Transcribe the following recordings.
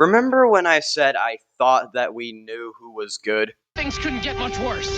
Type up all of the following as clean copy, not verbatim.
Remember when I said I thought that we knew who was good? Things couldn't get much worse.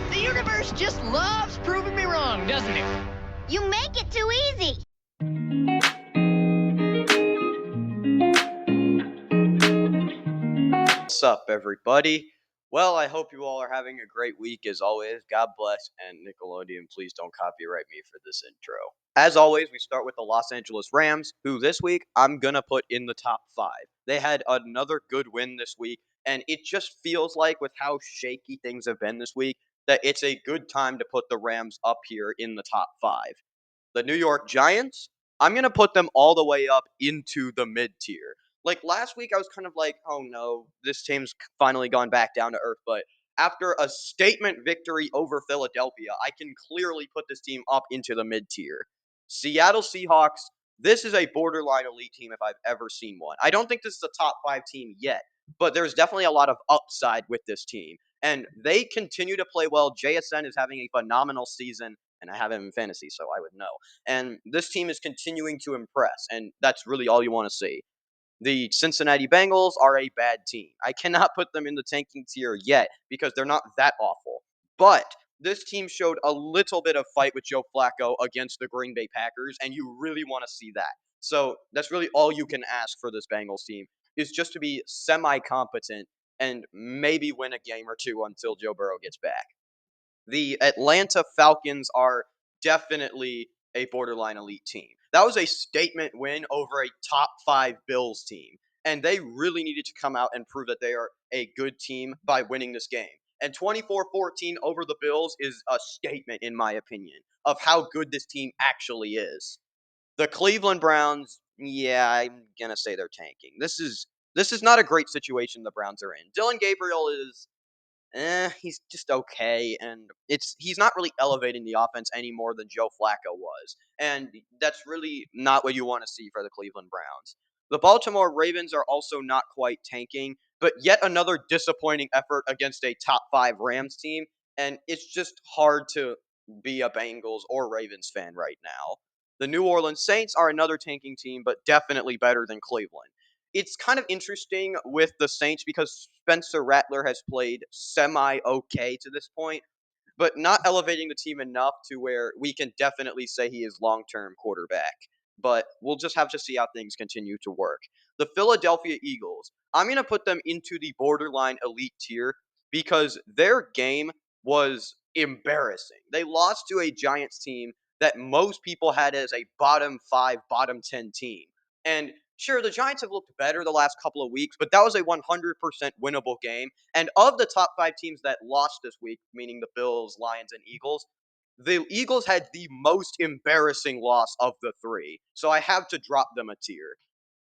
The universe just loves proving me wrong, doesn't it? You make it too easy. What's up, everybody? Well, I hope you all are having a great week as always. God bless, and Nickelodeon, please don't copyright me for this intro. As always, we start with the Los Angeles Rams, who this week I'm gonna put in the top five. They had another good win this week, and it just feels like, with how shaky things have been this week, that it's a good time to put the Rams up here in the top five. The New York Giants, I'm going to put them all the way up into the mid tier. Like last week, I was kind of like, oh no, this team's finally gone back down to earth. But after a statement victory over Philadelphia, I can clearly put this team up into the mid tier. Seattle Seahawks, this is a borderline elite team if I've ever seen one. I don't think this is a top five team yet, but there's definitely a lot of upside with this team. And they continue to play well. JSN is having a phenomenal season, and I have him in fantasy, so I would know. And this team is continuing to impress, and that's really all you want to see. The Cincinnati Bengals are a bad team. I cannot put them in the tanking tier yet because they're not that awful. But this team showed a little bit of fight with Joe Flacco against the Green Bay Packers, and you really want to see that. So that's really all you can ask for this Bengals team, is just to be semi-competent and maybe win a game or two until Joe Burrow gets back. The Atlanta Falcons are definitely a borderline elite team. That was a statement win over a top five Bills team, and they really needed to come out and prove that they are a good team by winning this game. And 24-14 over the Bills is a statement, in my opinion, of how good this team actually is. The Cleveland Browns, yeah, I'm gonna say they're tanking. This is not a great situation the Browns are in. Dylan Gabriel is he's just okay, and he's not really elevating the offense any more than Joe Flacco was, and that's really not what you want to see for the Cleveland Browns. The Baltimore Ravens are also not quite tanking, but yet another disappointing effort against a top five Rams team, and it's just hard to be a Bengals or Ravens fan right now. The New Orleans Saints are another tanking team, but definitely better than Cleveland. It's kind of interesting with the Saints because Spencer Rattler has played semi okay to this point, but not elevating the team enough to where we can definitely say he is long-term quarterback. But we'll just have to see how things continue to work. The Philadelphia Eagles, I'm going to put them into the borderline elite tier because their game was embarrassing. They lost to a Giants team that most people had as a bottom 5, bottom 10 team. And sure, the Giants have looked better the last couple of weeks, but that was a 100% winnable game. And of the top five teams that lost this week, meaning the Bills, Lions, and Eagles, the Eagles had the most embarrassing loss of the three. So I have to drop them a tier.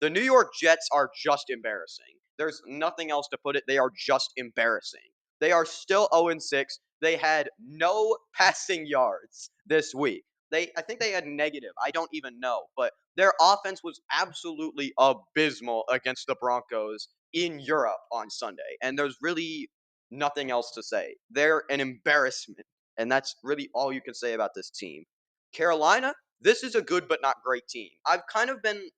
The New York Jets are just embarrassing. There's nothing else to put it. They are just embarrassing. They are still 0-6. They had no passing yards this week. I think they had negative. I don't even know, but their offense was absolutely abysmal against the Broncos in Europe on Sunday, and there's really nothing else to say. They're an embarrassment, and that's really all you can say about this team. Carolina, this is a good but not great team. I've kind of been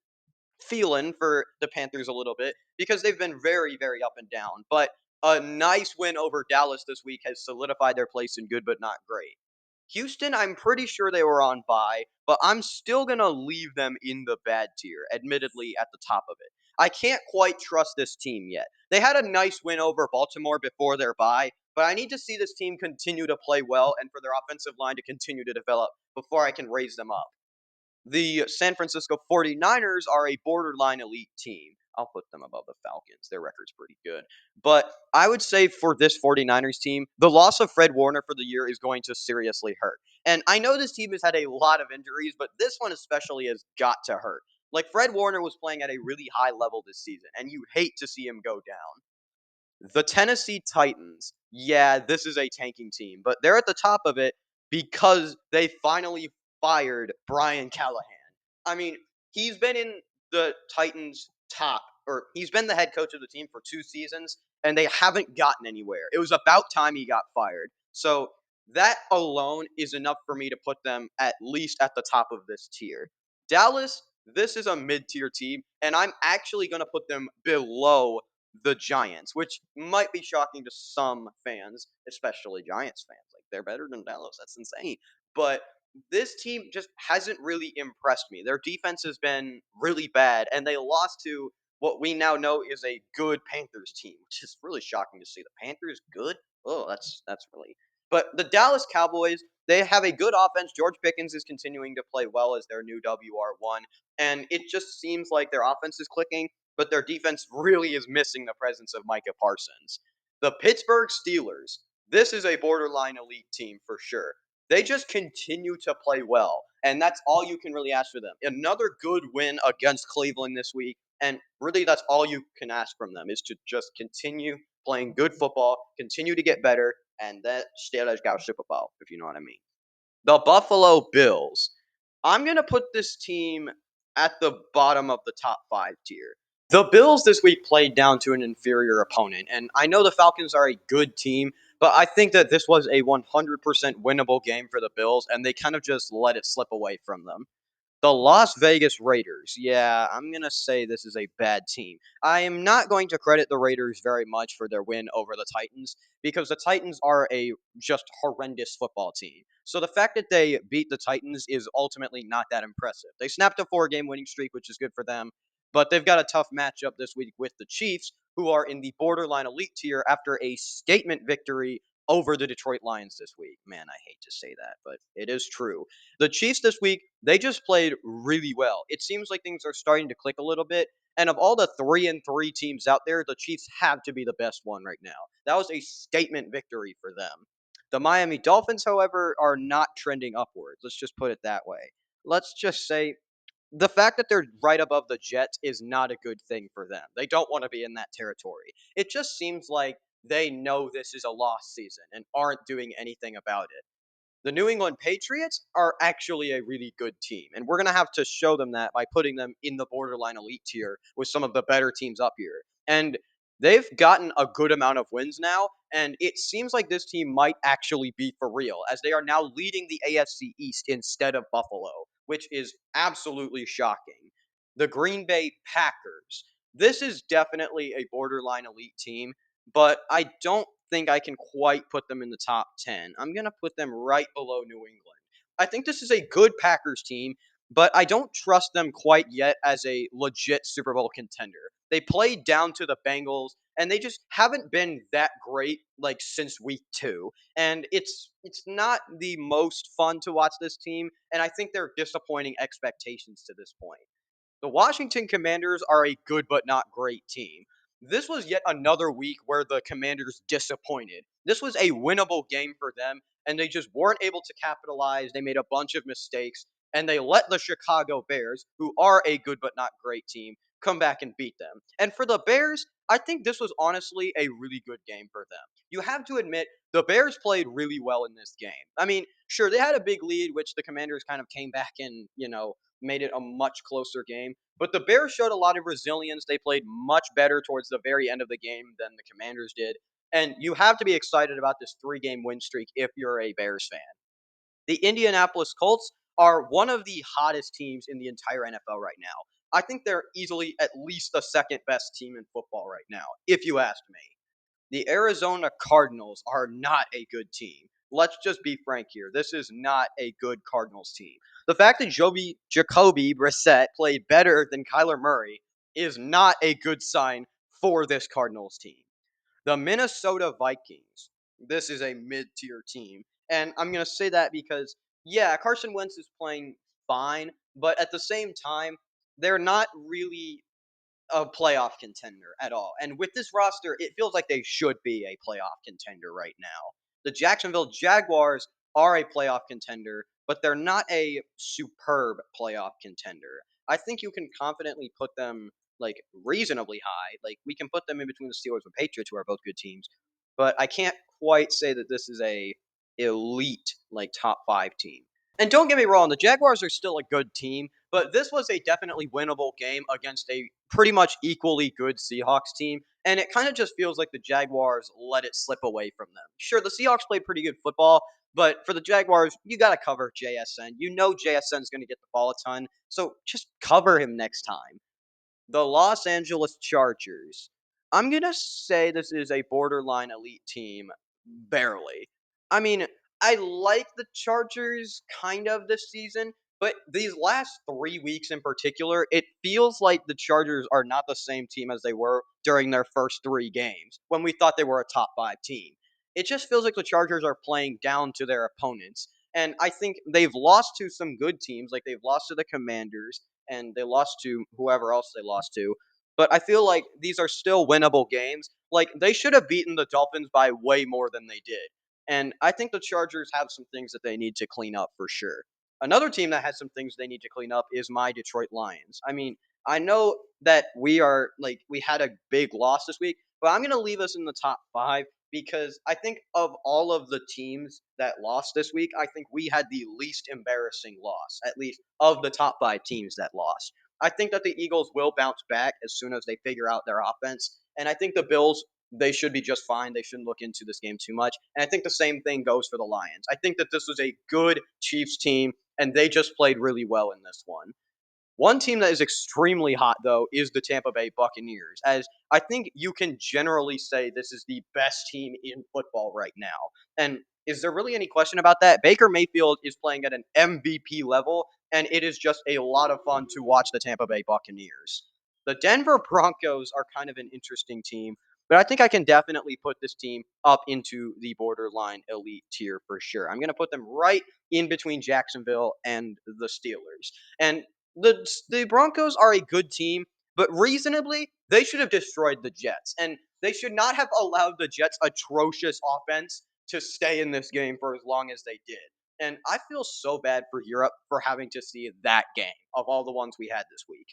feeling for the Panthers a little bit because they've been very, very up and down, but a nice win over Dallas this week has solidified their place in good but not great. Houston, I'm pretty sure they were on bye, but I'm still going to leave them in the bad tier, admittedly at the top of it. I can't quite trust this team yet. They had a nice win over Baltimore before their bye, but I need to see this team continue to play well and for their offensive line to continue to develop before I can raise them up. The San Francisco 49ers are a borderline elite team. I'll put them above the Falcons. Their record's pretty good. But I would say for this 49ers team, the loss of Fred Warner for the year is going to seriously hurt. And I know this team has had a lot of injuries, but this one especially has got to hurt. Like Fred Warner was playing at a really high level this season, and you hate to see him go down. The Tennessee Titans, yeah, this is a tanking team, but they're at the top of it because they finally fired Brian Callahan. I mean, he's been in the Titans' top, or he's been the head coach of the team for 2 seasons, and they haven't gotten anywhere. It was about time he got fired. So that alone is enough for me to put them at least at the top of this tier. Dallas, this is a mid-tier team, and I'm actually going to put them below the Giants, which might be shocking to some fans, especially Giants fans. Like they're better than Dallas. That's insane. But this team just hasn't really impressed me. Their defense has been really bad, and they lost to what we now know is a good Panthers team, which is really shocking to see. The Panthers good? Oh, that's really. But the Dallas Cowboys, they have a good offense. George Pickens is continuing to play well as their new WR1, and it just seems like their offense is clicking, but their defense really is missing the presence of Micah Parsons. The Pittsburgh Steelers, this is a borderline elite team for sure. They just continue to play well, and that's all you can really ask for them. Another good win against Cleveland this week, and really that's all you can ask from them is to just continue playing good football, continue to get better, and that Steelers got Super Bowl, if you know what I mean. The Buffalo Bills. I'm going to put this team at the bottom of the top 5 tier. The Bills this week played down to an inferior opponent, and I know the Falcons are a good team, but I think that this was a 100% winnable game for the Bills, and they kind of just let it slip away from them. The Las Vegas Raiders. Yeah, I'm going to say this is a bad team. I am not going to credit the Raiders very much for their win over the Titans because the Titans are a just horrendous football team. So the fact that they beat the Titans is ultimately not that impressive. They snapped a 4-game winning streak, which is good for them, but they've got a tough matchup this week with the Chiefs, who are in the borderline elite tier after a statement victory over the Detroit Lions this week. Man, I hate to say that, but it is true. The Chiefs this week, they just played really well. It seems like things are starting to click a little bit. And of all the 3-3 teams out there, the Chiefs have to be the best one right now. That was a statement victory for them. The Miami Dolphins, however, are not trending upwards. Let's just put it that way. Let's just say the fact that they're right above the Jets is not a good thing for them. They don't want to be in that territory. It just seems like they know this is a lost season and aren't doing anything about it. The New England Patriots are actually a really good team, and we're going to have to show them that by putting them in the borderline elite tier with some of the better teams up here. And they've gotten a good amount of wins now, and it seems like this team might actually be for real, as they are now leading the AFC East instead of Buffalo, which is absolutely shocking. The Green Bay Packers. This is definitely a borderline elite team, but I don't think I can quite put them in the top 10. I'm going to put them right below New England. I think this is a good Packers team, but I don't trust them quite yet as a legit Super Bowl contender. They played down to the Bengals and they just haven't been that great like since week 2. And it's not the most fun to watch this team, and I think they're disappointing expectations to this point. The Washington Commanders are a good but not great team. This was yet another week where the Commanders disappointed. This was a winnable game for them, and they just weren't able to capitalize. They made a bunch of mistakes, and they let the Chicago Bears, who are a good but not great team, come back and beat them. And for the Bears, I think this was honestly a really good game for them. You have to admit, the Bears played really well in this game. I mean, sure, they had a big lead, which the Commanders kind of came back and, made it a much closer game. But the Bears showed a lot of resilience. They played much better towards the very end of the game than the Commanders did. And you have to be excited about this 3-game win streak if you're a Bears fan. The Indianapolis Colts are one of the hottest teams in the entire NFL right now. I think they're easily at least the second best team in football right now, if you ask me. The Arizona Cardinals are not a good team. Let's just be frank here. This is not a good Cardinals team. The fact that Jacoby Brissett played better than Kyler Murray is not a good sign for this Cardinals team. The Minnesota Vikings. This is a mid-tier team. And I'm going to say that because, yeah, Carson Wentz is playing fine, but at the same time, they're not really a playoff contender at all. And with this roster, it feels like they should be a playoff contender right now. The Jacksonville Jaguars are a playoff contender, but they're not a superb playoff contender. I think you can confidently put them like reasonably high. Like we can put them in between the Steelers and Patriots, who are both good teams. But I can't quite say that this is a elite like top 5 team. And don't get me wrong, the Jaguars are still a good team, but this was a definitely winnable game against a pretty much equally good Seahawks team, and it kind of just feels like the Jaguars let it slip away from them. Sure, the Seahawks played pretty good football, But for the Jaguars, you got to cover JSN. You know JSN is going to get the ball a ton, so just cover him next time. The Los Angeles Chargers. I'm going to say this is a borderline elite team, barely. I mean, I like the Chargers kind of this season, but these last 3 weeks in particular, it feels like the Chargers are not the same team as they were during their first 3 games when we thought they were a top 5 team. It just feels like the Chargers are playing down to their opponents. And I think they've lost to some good teams, like they've lost to the Commanders and they lost to whoever else they lost to. But I feel like these are still winnable games. Like they should have beaten the Dolphins by way more than they did. And I think the Chargers have some things that they need to clean up for sure. Another team that has some things they need to clean up is my Detroit Lions. I mean, I know that we had a big loss this week, but I'm going to leave us in the top 5 because I think of all of the teams that lost this week, I think we had the least embarrassing loss, at least of the top 5 teams that lost. I think that the Eagles will bounce back as soon as they figure out their offense. And I think the Bills, they should be just fine. They shouldn't look into this game too much. And I think the same thing goes for the Lions. I think that this was a good Chiefs team, and they just played really well in this one. One team that is extremely hot, though, is the Tampa Bay Buccaneers, as I think you can generally say this is the best team in football right now. And is there really any question about that? Baker Mayfield is playing at an MVP level, and it is just a lot of fun to watch the Tampa Bay Buccaneers. The Denver Broncos are kind of an interesting team, but I think I can definitely put this team up into the borderline elite tier for sure. I'm going to put them right in between Jacksonville and the Steelers. And the Broncos are a good team, but reasonably, they should have destroyed the Jets. And they should not have allowed the Jets' atrocious offense to stay in this game for as long as they did. And I feel so bad for Europe for having to see that game of all the ones we had this week.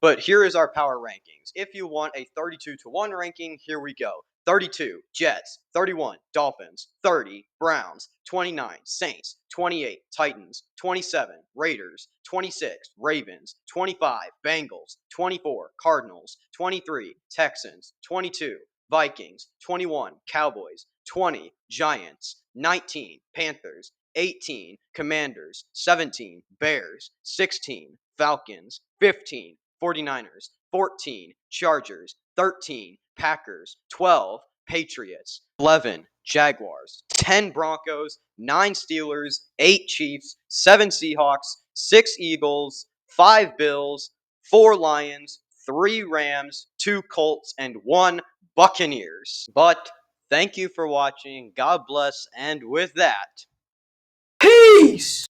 But here is our power rankings. If you want a 32 to 1 ranking, here we go. 32 Jets, 31 Dolphins, 30 Browns, 29 Saints, 28 Titans, 27 Raiders, 26 Ravens, 25 Bengals, 24 Cardinals, 23 Texans, 22 Vikings, 21 Cowboys, 20 Giants, 19 Panthers, 18 Commanders, 17 Bears, 16 Falcons, 15 49ers, 14 Chargers, 13 Packers, 12 Patriots, 11 Jaguars, 10 Broncos, 9 Steelers, 8 Chiefs, 7 Seahawks, 6 Eagles, 5 Bills, 4 Lions, 3 Rams, 2 Colts, and 1 Buccaneers. But thank you for watching. God bless. And with that, peace!